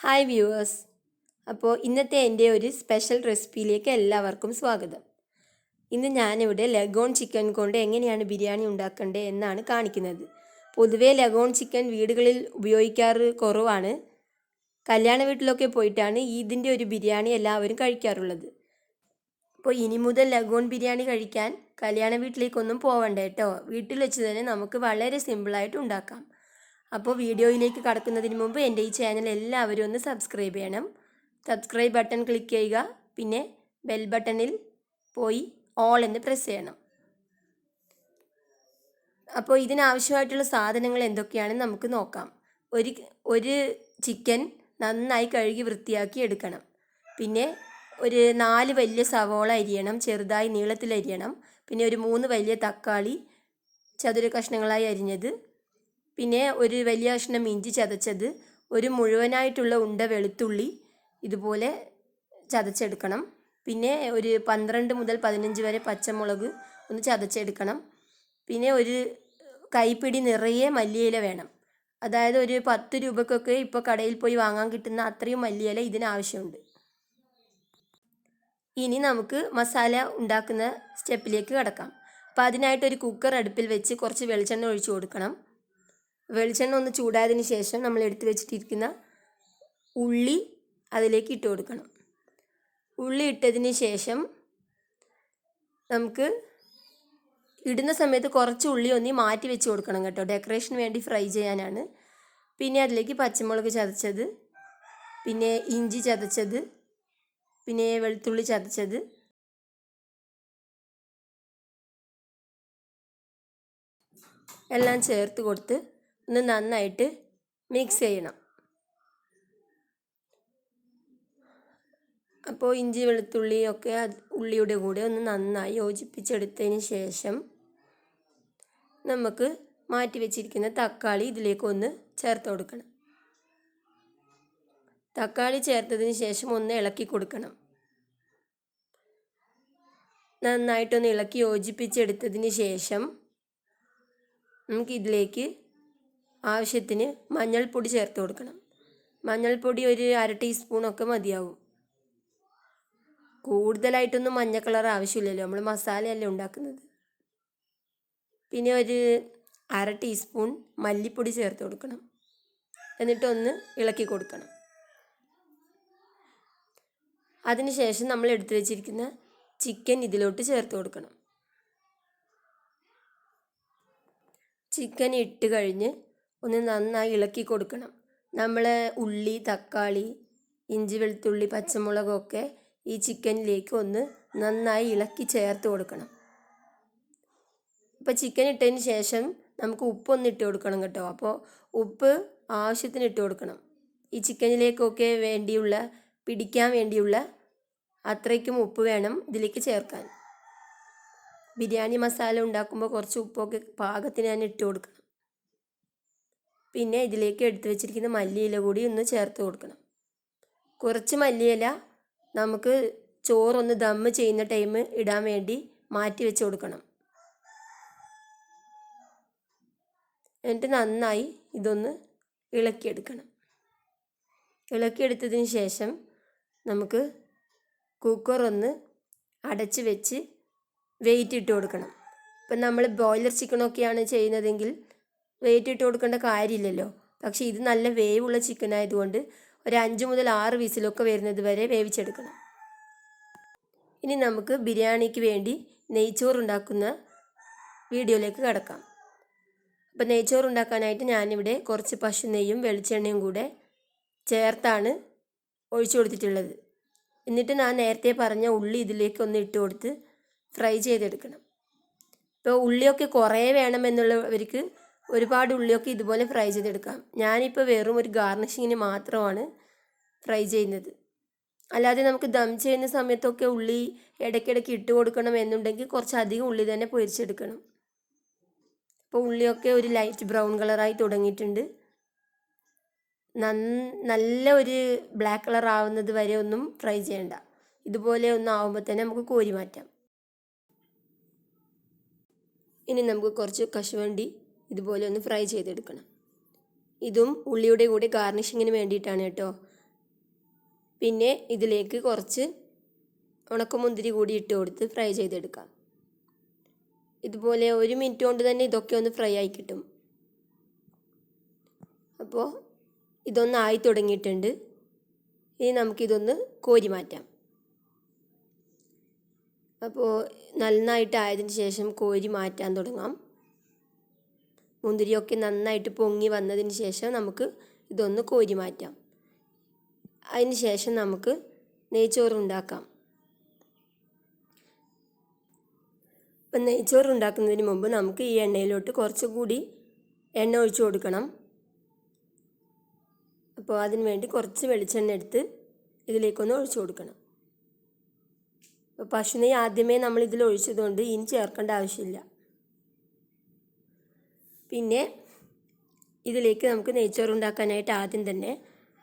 Hi viewers. അപ്പോൾ ഇന്നത്തെ എൻ്റെ ഒരു സ്പെഷ്യൽ റെസിപ്പിയിലേക്ക് എല്ലാവർക്കും സ്വാഗതം. ഇന്ന് ഞാനിവിടെ ലഗോൺ ചിക്കൻ കൊണ്ട് എങ്ങനെയാണ് ബിരിയാണി ഉണ്ടാക്കേണ്ടത് എന്നാണ് കാണിക്കുന്നത്. പൊതുവേ ലഗോൺ ചിക്കൻ വീടുകളിൽ ഉപയോഗിക്കാറ് കുറവാണ്. കല്യാണ വീട്ടിലൊക്കെ പോയിട്ടാണ് ഇതിൻ്റെ ഒരു ബിരിയാണി എല്ലാവരും കഴിക്കാറുള്ളത്. അപ്പോൾ ഇനി മുതൽ ലഗോൺ ബിരിയാണി കഴിക്കാൻ കല്യാണ വീട്ടിലേക്കൊന്നും പോവണ്ട കേട്ടോ. വീട്ടിൽ വെച്ച് തന്നെ നമുക്ക് വളരെ സിമ്പിളായിട്ട് ഉണ്ടാക്കാം. അപ്പോൾ വീഡിയോയിലേക്ക് കടക്കുന്നതിന് മുമ്പ് എൻ്റെ ഈ ചാനൽ എല്ലാവരും ഒന്ന് സബ്സ്ക്രൈബ് ചെയ്യണം. സബ്സ്ക്രൈബ് ബട്ടൺ ക്ലിക്ക് ചെയ്യുക. പിന്നെ ബെൽ ബട്ടണിൽ പോയി ഓൾ എന്ന് പ്രസ് ചെയ്യണം. അപ്പോൾ ഇതിനാവശ്യമായിട്ടുള്ള സാധനങ്ങൾ എന്തൊക്കെയാണെന്ന് നമുക്ക് നോക്കാം. ഒരു ചിക്കൻ നന്നായി കഴുകി വൃത്തിയാക്കി എടുക്കണം. പിന്നെ ഒരു 4 വലിയ സവോള അരിയണം, ചെറുതായി നീളത്തിൽ അരിയണം. പിന്നെ ഒരു 3 വലിയ തക്കാളി ചതുര കഷ്ണങ്ങളായി അരിഞ്ഞത്. പിന്നെ ഒരു വലിയ കഷ്ണം ഇഞ്ചി ചതച്ചത്, ഒരു മുഴുവനായിട്ടുള്ള ഉണ്ട വെളുത്തുള്ളി ഇതുപോലെ ചതച്ചെടുക്കണം. പിന്നെ ഒരു 12 മുതൽ 15 വരെ പച്ചമുളക് ഒന്ന് ചതച്ചെടുക്കണം. പിന്നെ ഒരു കൈപ്പിടി നിറയെ മല്ലിയില വേണം. അതായത് ഒരു 10 രൂപക്കൊക്കെ ഇപ്പോൾ കടയിൽ പോയി വാങ്ങാൻ കിട്ടുന്ന അത്രയും മല്ലിയില ഇതിനാവശ്യമുണ്ട്. ഇനി നമുക്ക് മസാല ഉണ്ടാക്കുന്ന സ്റ്റെപ്പിലേക്ക് കടക്കാം. അപ്പോൾ അതിനായിട്ടൊരു കുക്കർ അടുപ്പിൽ വെച്ച് കുറച്ച് വെളിച്ചെണ്ണ ഒഴിച്ചു കൊടുക്കണം. വെളിച്ചെണ്ണ ഒന്ന് ചൂടായതിന് ശേഷം നമ്മൾ എടുത്തു വെച്ചിട്ടിരിക്കുന്ന ഉള്ളി അതിലേക്ക് ഇട്ട് കൊടുക്കണം. ഉള്ളി ഇട്ടതിന് ശേഷം നമുക്ക് ഇടുന്ന സമയത്ത് കുറച്ച് ഉള്ളി ഒന്ന് മാറ്റി വെച്ച് കൊടുക്കണം കേട്ടോ, ഡെക്കറേഷന് വേണ്ടി ഫ്രൈ ചെയ്യാനാണ്. പിന്നെ അതിലേക്ക് പച്ചമുളക് ചതച്ചത്, പിന്നെ ഇഞ്ചി ചതച്ചത്, പിന്നെ വെളുത്തുള്ളി ചതച്ചത്, എല്ലാം ചേർത്ത് കൊടുത്ത് ഒന്ന് നന്നായിട്ട് മിക്സ് ചെയ്യണം. അപ്പോൾ ഇഞ്ചി വെളുത്തുള്ളിയൊക്കെ ഉള്ളിയുടെ കൂടെ ഒന്ന് നന്നായി യോജിപ്പിച്ചെടുത്തതിന് ശേഷം നമുക്ക് മാറ്റി വെച്ചിരിക്കുന്ന തക്കാളി ഇതിലേക്ക് ഒന്ന് ചേർത്ത് കൊടുക്കണം. തക്കാളി ചേർത്തതിന് ശേഷം ഒന്ന് ഇളക്കി കൊടുക്കണം. നന്നായിട്ടൊന്ന് ഇളക്കി യോജിപ്പിച്ചെടുത്തതിന് ശേഷം നമുക്കിതിലേക്ക് ആവശ്യത്തിന് മഞ്ഞൾപ്പൊടി ചേർത്ത് കൊടുക്കണം. മഞ്ഞൾപ്പൊടി ഒരു 1/2 ടീസ്പൂണൊക്കെ മതിയാവും. കൂടുതലായിട്ടൊന്നും മഞ്ഞ കളർ ആവശ്യമില്ലല്ലോ, നമ്മൾ മസാലയല്ലേ ഉണ്ടാക്കുന്നത്. പിന്നെ ഒരു 1/2 ടീസ്പൂൺ മല്ലിപ്പൊടി ചേർത്ത് കൊടുക്കണം. എന്നിട്ടൊന്ന് ഇളക്കി കൊടുക്കണം. അതിനുശേഷം നമ്മൾ എടുത്തു വെച്ചിരിക്കുന്ന ചിക്കൻ ഇതിലോട്ട് ചേർത്ത് കൊടുക്കണം. ചിക്കൻ ഇട്ട് കഴിഞ്ഞ് ഒന്ന് നന്നായി ഇളക്കി കൊടുക്കണം. നമ്മൾ ഉള്ളി, തക്കാളി, ഇഞ്ചി വെളുത്തുള്ളി, പച്ചമുളകൊക്കെ ഈ ചിക്കനിലേക്ക് ഒന്ന് നന്നായി ഇളക്കി ചേർത്ത് കൊടുക്കണം. ഇപ്പോൾ ചിക്കൻ ഇട്ടതിന് ശേഷം നമുക്ക് ഉപ്പൊന്ന് ഇട്ട് കൊടുക്കണം കേട്ടോ. അപ്പോൾ ഉപ്പ് ആവശ്യത്തിന് ഇട്ട് കൊടുക്കണം. ഈ ചിക്കനിലേക്കൊക്കെ പിടിക്കാൻ വേണ്ടിയുള്ള അത്രയ്ക്കും ഉപ്പ് വേണം ഇതിലേക്ക് ചേർക്കാൻ. ബിരിയാണി മസാല ഉണ്ടാക്കുമ്പോൾ കുറച്ച് ഉപ്പൊക്കെ പാകത്തിന് തന്നെ ഇട്ട് കൊടുക്കണം. പിന്നെ ഇതിലേക്ക് എടുത്തു വെച്ചിരിക്കുന്ന മല്ലിയില കൂടി ഒന്ന് ചേർത്ത് കൊടുക്കണം. കുറച്ച് മല്ലിയില നമുക്ക് ചോറൊന്ന് ദമ്മ് ചെയ്യുന്ന ടൈം ഇടാൻ വേണ്ടി മാറ്റി വെച്ച് കൊടുക്കണം. എന്നിട്ട് നന്നായി ഇതൊന്ന് ഇളക്കിയെടുക്കണം. ഇളക്കിയെടുത്തതിന് ശേഷം നമുക്ക് കുക്കർ ഒന്ന് അടച്ച് വെച്ച് വെയിറ്റ് ഇട്ട് കൊടുക്കണം. ഇപ്പം നമ്മൾ ബോയിലർ ചിക്കനൊക്കെയാണ് ചെയ്യുന്നതെങ്കിൽ വെയിറ്റ് ഇട്ട് കൊടുക്കേണ്ട കാര്യമില്ലല്ലോ. പക്ഷേ ഇത് നല്ല വേവുള്ള ചിക്കൻ ആയതുകൊണ്ട് ഒരു 5 മുതൽ 6 വിസിലൊക്കെ വരുന്നത് വരെ വേവിച്ചെടുക്കണം. ഇനി നമുക്ക് ബിരിയാണിക്ക് വേണ്ടി നെയ്ച്ചോറ് ഉണ്ടാക്കുന്ന വീഡിയോയിലേക്ക് കടക്കാം. അപ്പോൾ നെയ്ച്ചോറ് ഉണ്ടാക്കാനായിട്ട് ഞാനിവിടെ കുറച്ച് പശു നെയ്യും വെളിച്ചെണ്ണയും കൂടെ ചേർത്താണ് ഒഴിച്ചു കൊടുത്തിട്ടുള്ളത്. എന്നിട്ട് ഞാൻ നേരത്തെ പറഞ്ഞ ഉള്ളി ഇതിലേക്ക് ഒന്ന് ഇട്ട് കൊടുത്ത് ഫ്രൈ ചെയ്തെടുക്കണം. ഇപ്പോൾ ഉള്ളിയൊക്കെ കുറേ വേണമെന്നുള്ളവർക്ക് ഒരുപാട് ഉള്ളിയൊക്കെ ഇതുപോലെ ഫ്രൈ ചെയ്തെടുക്കാം. ഞാനിപ്പോൾ വെറും ഒരു ഗാർണിഷിങ്ങിന് മാത്രമാണ് ഫ്രൈ ചെയ്യുന്നത്. അല്ലാതെ നമുക്ക് ദം ചെയ്യുന്ന സമയത്തൊക്കെ ഉള്ളി ഇടയ്ക്കിടയ്ക്ക് ഇട്ട് കൊടുക്കണം എന്നുണ്ടെങ്കിൽ കുറച്ചധികം ഉള്ളി തന്നെ പൊരിച്ചെടുക്കണം. ഇപ്പോൾ ഉള്ളിയൊക്കെ ഒരു ലൈറ്റ് ബ്രൗൺ കളറായി തുടങ്ങിയിട്ടുണ്ട്. നല്ല ഒരു ബ്ലാക്ക് കളർ ആവുന്നത് വരെ ഒന്നും ഫ്രൈ ചെയ്യണ്ട. ഇതുപോലെ ഒന്ന് ആവുമ്പോൾ തന്നെ നമുക്ക് കോരി മാറ്റാം. ഇനി നമുക്ക് കുറച്ച് കശുവണ്ടി ഇതുപോലെ ഒന്ന് ഫ്രൈ ചെയ്തെടുക്കണം. ഇതും ഉള്ളിയുടെ കൂടെ ഗാർണിഷിങ്ങിന് വേണ്ടിയിട്ടാണ് കേട്ടോ. പിന്നെ ഇതിലേക്ക് കുറച്ച് ഉണക്കമുന്തിരി കൂടി ഇട്ട് കൊടുത്ത് ഫ്രൈ ചെയ്തെടുക്കാം. ഇതുപോലെ 1 മിനിറ്റ് കൊണ്ട് തന്നെ ഇതൊക്കെ ഒന്ന് ഫ്രൈ ആയി കിട്ടും. അപ്പോൾ ഇതൊന്നായി തുടങ്ങിയിട്ടുണ്ട്. ഇനി നമുക്കിതൊന്ന് കോരി മാറ്റാം. അപ്പോൾ നന്നായിട്ട് ആയതിന് ശേഷം കോരി മാറ്റാൻ തുടങ്ങാം. മുന്തിരിയൊക്കെ നന്നായിട്ട് പൊങ്ങി വന്നതിന് ശേഷം നമുക്ക് ഇതൊന്ന് കോരി മാറ്റാം. അതിന് ശേഷം നമുക്ക് നെയ്ച്ചോറ് ഉണ്ടാക്കാം. അപ്പം നെയ്ച്ചോറ് ഉണ്ടാക്കുന്നതിന് മുമ്പ് നമുക്ക് ഈ എണ്ണയിലോട്ട് കുറച്ചുകൂടി എണ്ണ ഒഴിച്ചു കൊടുക്കണം. അപ്പോൾ അതിന് വേണ്ടി കുറച്ച് വെളിച്ചെണ്ണ എടുത്ത് ഇതിലേക്കൊന്ന് ഒഴിച്ചു കൊടുക്കണം. അപ്പോൾ പശുനെയ്യ് ആദ്യമേ നമ്മൾ ഇതിൽ ഒഴിച്ചതുകൊണ്ട് ഇനി ചേർക്കേണ്ട ആവശ്യമില്ല. പിന്നെ ഇതിലേക്ക് നമുക്ക് നെയ്ച്ചോറ് ഉണ്ടാക്കാനായിട്ട് ആദ്യം തന്നെ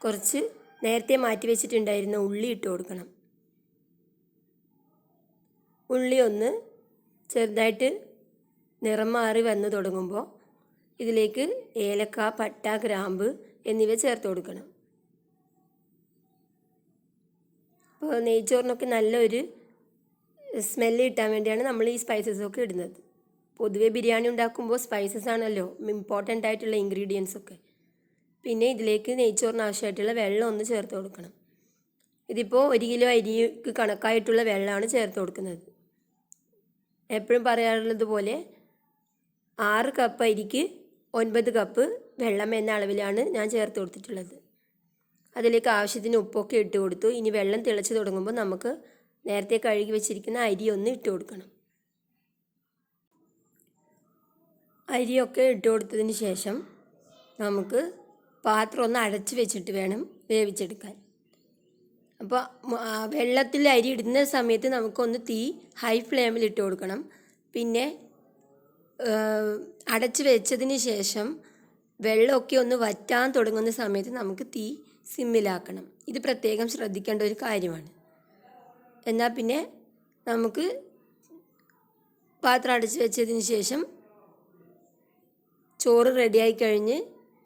കുറച്ച് നേരത്തെ മാറ്റി വെച്ചിട്ടുണ്ടായിരുന്ന ഉള്ളി ഇട്ട് കൊടുക്കണം. ഉള്ളി ഒന്ന് ചെറുതായിട്ട് നിറം മാറി വന്ന് തുടങ്ങുമ്പോൾ ഇതിലേക്ക് ഏലക്ക, പട്ട, ഗ്രാമ്പ് എന്നിവ ചേർത്ത് കൊടുക്കണം. അപ്പോൾ നെയ്ച്ചോറിനൊക്കെ നല്ലൊരു സ്മെല്ല് കിട്ടാൻ വേണ്ടിയാണ് നമ്മൾ ഈ സ്പൈസസൊക്കെ ഇടുന്നത്. പൊതുവെ ബിരിയാണി ഉണ്ടാക്കുമ്പോൾ സ്പൈസസ് ആണല്ലോ ഇമ്പോർട്ടൻ്റ് ആയിട്ടുള്ള ഇൻഗ്രീഡിയൻസ് ഒക്കെ. പിന്നെ ഇതിലേക്ക് നെയ്ച്ചോറിന് ആവശ്യമായിട്ടുള്ള വെള്ളം ഒന്ന് ചേർത്ത് കൊടുക്കണം. ഇതിപ്പോൾ 1 കിലോ അരിക്ക് കണക്കായിട്ടുള്ള വെള്ളമാണ് ചേർത്ത് കൊടുക്കുന്നത്. എപ്പോഴും പറയാറുള്ളത് പോലെ 6 കപ്പ് അരിക്ക് 9 കപ്പ് വെള്ളം എന്ന അളവിലാണ് ഞാൻ ചേർത്ത് കൊടുത്തിട്ടുള്ളത്. അതിലേക്ക് ആവശ്യത്തിന് ഉപ്പൊക്കെ ഇട്ട് കൊടുത്തു. ഇനി വെള്ളം തിളച്ച് തുടങ്ങുമ്പോൾ നമുക്ക് നേരത്തെ കഴുകി വെച്ചിരിക്കുന്ന അരി ഒന്ന് ഇട്ട് കൊടുക്കണം. അരിയൊക്കെ ഇട്ട് കൊടുത്തതിന് ശേഷം നമുക്ക് പാത്രം ഒന്ന് അടച്ച് വെച്ചിട്ട് വേണം വേവിച്ചെടുക്കാൻ. അപ്പോൾ വെള്ളത്തിൽ അരി ഇടുന്ന സമയത്ത് നമുക്കൊന്ന് തീ ഹൈ ഫ്ലെയിമിൽ ഇട്ട് കൊടുക്കണം. പിന്നെ അടച്ച് വെച്ചതിന് ശേഷം വെള്ളമൊക്കെ ഒന്ന് വറ്റാൻ തുടങ്ങുന്ന സമയത്ത് നമുക്ക് തീ സിമ്മിലാക്കണം. ഇത് പ്രത്യേകം ശ്രദ്ധിക്കേണ്ട ഒരു കാര്യമാണ്. എന്നാൽ പിന്നെ നമുക്ക് പാത്രം അടച്ച് വെച്ചതിന് ശേഷം ചോറ് റെഡിയായി കഴിഞ്ഞ്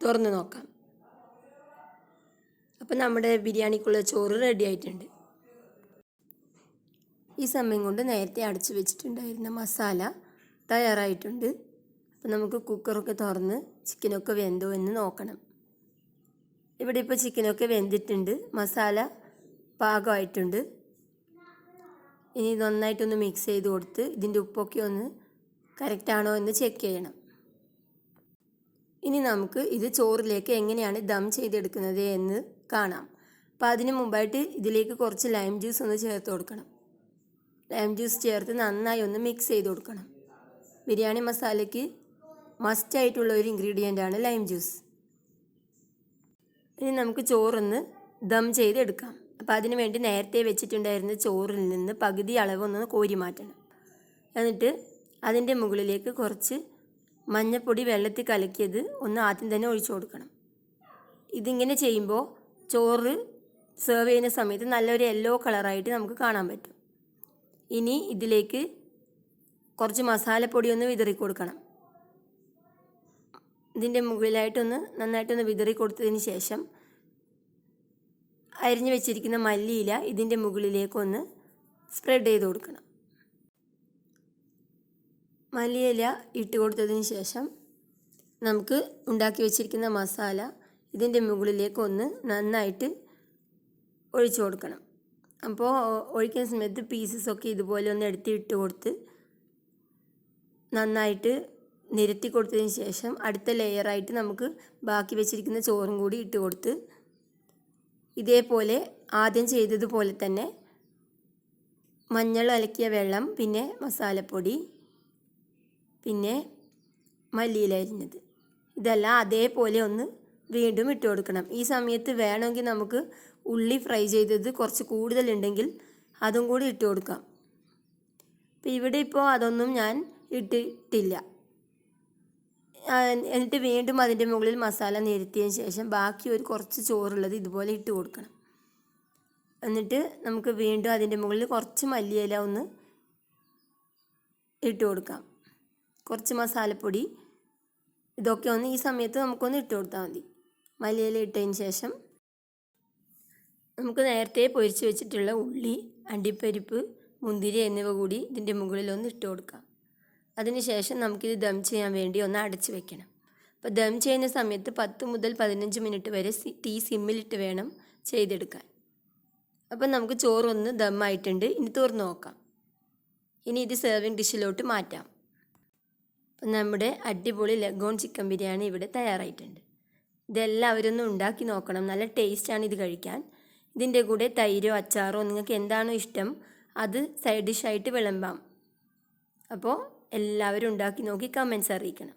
തുറന്ന് നോക്കാം. അപ്പം നമ്മുടെ ബിരിയാണിക്കുള്ള ചോറ് റെഡി ആയിട്ടുണ്ട്. ഈ സമയം കൊണ്ട് നേരത്തെ അടച്ച് വെച്ചിട്ടുണ്ടായിരുന്ന മസാല തയ്യാറായിട്ടുണ്ട്. അപ്പം നമുക്ക് കുക്കറൊക്കെ തുറന്ന് ചിക്കനൊക്കെ വെന്തോ എന്ന് നോക്കണം. ഇവിടെ ഇപ്പോൾ ചിക്കനൊക്കെ വെന്തിട്ടുണ്ട്, മസാല പാകമായിട്ടുണ്ട്. ഇനി നന്നായിട്ടൊന്ന് മിക്സ് ചെയ്ത് കൊടുത്ത് ഇതിൻ്റെ ഉപ്പൊക്കെ ഒന്ന് കറക്റ്റാണോ എന്ന് ചെക്ക് ചെയ്യണം. ഇനി നമുക്ക് ഇത് ചോറിലേക്ക് എങ്ങനെയാണ് ദം ചെയ്തെടുക്കുന്നത് എന്ന് കാണാം. അപ്പോൾ അതിന് മുമ്പായിട്ട് ഇതിലേക്ക് കുറച്ച് ലൈം ജ്യൂസ് ഒന്ന് ചേർത്ത് കൊടുക്കണം. ലൈം ജ്യൂസ് ചേർത്ത് നന്നായി ഒന്ന് മിക്സ് ചെയ്ത് കൊടുക്കണം. ബിരിയാണി മസാലയ്ക്ക് മസ്റ്റായിട്ടുള്ള ഒരു ഇൻഗ്രീഡിയൻ്റാണ് ലൈം ജ്യൂസ്. ഇനി നമുക്ക് ചോറൊന്ന് ദം ചെയ്തെടുക്കാം. അപ്പോൾ അതിന് വേണ്ടി നേരത്തെ വെച്ചിട്ടുണ്ടായിരുന്ന ചോറിൽ നിന്ന് പകുതി അളവൊന്ന് കോരി മാറ്റണം. എന്നിട്ട് അതിൻ്റെ മുകളിലേക്ക് കുറച്ച് മഞ്ഞൾപ്പൊടി വെള്ളത്തിൽ കലക്കിയത് ഒന്ന് ആദ്യം തന്നെ ഒഴിച്ചു കൊടുക്കണം. ഇതിങ്ങനെ ചെയ്യുമ്പോൾ ചോറ് സെർവ് ചെയ്യുന്ന സമയത്ത് നല്ലൊരു യെല്ലോ കളറായിട്ട് നമുക്ക് കാണാൻ പറ്റും. ഇനി ഇതിലേക്ക് കുറച്ച് മസാലപ്പൊടി ഒന്ന് വിതറി കൊടുക്കണം. ഇതിൻ്റെ മുകളിലായിട്ടൊന്ന് നന്നായിട്ടൊന്ന് വിതറി കൊടുത്തതിന് ശേഷം അരിഞ്ഞു വെച്ചിരിക്കുന്ന മല്ലിയില ഇതിൻ്റെ മുകളിലേക്കൊന്ന് സ്പ്രെഡ് ചെയ്ത് കൊടുക്കണം. മല്ലിയില ഇട്ട് കൊടുത്തതിന് ശേഷം നമുക്ക് ഉണ്ടാക്കി വെച്ചിരിക്കുന്ന മസാല ഇതിൻ്റെ മുകളിലേക്കൊന്ന് നന്നായിട്ട് ഒഴിച്ചു കൊടുക്കണം. അപ്പോൾ ഒഴിക്കുന്ന സമയത്ത് പീസസൊക്കെ ഇതുപോലെ ഒന്ന് ഇട്ട് കൊടുത്ത് നന്നായിട്ട് നിരത്തി കൊടുത്തതിന് ശേഷം അടുത്ത ലെയറായിട്ട് നമുക്ക് ബാക്കി വെച്ചിരിക്കുന്ന ചോറും കൂടി ഇട്ട് കൊടുത്ത് ഇതേപോലെ ആദ്യം ചെയ്തതുപോലെ തന്നെ മഞ്ഞൾ അലക്കിയ വെള്ളം, പിന്നെ മസാലപ്പൊടി, പിന്നെ മല്ലിയില അരിഞ്ഞത്, ഇതെല്ലാം അതേപോലെ ഒന്ന് വീണ്ടും ഇട്ട് കൊടുക്കണം. ഈ സമയത്ത് വേണമെങ്കിൽ നമുക്ക് ഉള്ളി ഫ്രൈ ചെയ്തത് കുറച്ച് കൂടുതലുണ്ടെങ്കിൽ അതും കൂടി ഇട്ട് കൊടുക്കാം. അപ്പോൾ ഇവിടെ ഇപ്പോൾ അതൊന്നും ഞാൻ ഇട്ടിട്ടില്ല. എന്നിട്ട് വീണ്ടും അതിൻ്റെ മുകളിൽ മസാല നിരത്തിയതിന് ശേഷം ബാക്കി ഒരു കുറച്ച് ചോറുള്ളത് ഇതുപോലെ ഇട്ട് കൊടുക്കണം. എന്നിട്ട് നമുക്ക് വീണ്ടും അതിൻ്റെ മുകളിൽ കുറച്ച് മല്ലിയില ഒന്ന് ഇട്ട് കൊടുക്കാം. കുറച്ച് മസാലപ്പൊടി ഇതൊക്കെ ഒന്ന് ഈ സമയത്ത് നമുക്കൊന്ന് ഇട്ട് കൊടുത്താൽ മതി. മല്ലിയില ഇട്ടതിന് ശേഷം നമുക്ക് നേരത്തെ പൊരിച്ച് വെച്ചിട്ടുള്ള ഉള്ളി, അണ്ടിപ്പരിപ്പ്, മുന്തിരി എന്നിവ കൂടി ഇതിൻ്റെ മുകളിലൊന്ന് ഇട്ട് കൊടുക്കാം. അതിനുശേഷം നമുക്കിത് ദം ചെയ്യാൻ വേണ്ടി ഒന്ന് അടച്ച് വെക്കണം. അപ്പോൾ ദം ചെയ്യുന്ന സമയത്ത് 10 മുതൽ 15 മിനിറ്റ് വരെ തീ സിമ്മിലിട്ട് വേണം ചെയ്തെടുക്കാൻ. അപ്പം നമുക്ക് ചോറൊന്ന് ദമ്മായിട്ടുണ്ട്. ഇനി തുറന്ന് നോക്കാം. ഇനി ഇത് സെർവിങ് ഡിഷിലോട്ട് മാറ്റാം. അപ്പം നമ്മുടെ അടിപൊളി ലഗോൺ ചിക്കൻ ബിരിയാണി ഇവിടെ തയ്യാറായിട്ടുണ്ട്. ഇതെല്ലാവരും ഒന്ന് ഉണ്ടാക്കി നോക്കണം. നല്ല ടേസ്റ്റാണ് ഇത് കഴിക്കാൻ. ഇതിൻ്റെ കൂടെ തൈരോ അച്ചാറോ നിങ്ങൾക്ക് എന്താണോ ഇഷ്ടം അത് സൈഡ് ഡിഷായിട്ട് വിളമ്പാം. അപ്പോൾ എല്ലാവരും ഉണ്ടാക്കി നോക്കി കമൻസ് അറിയിക്കണം.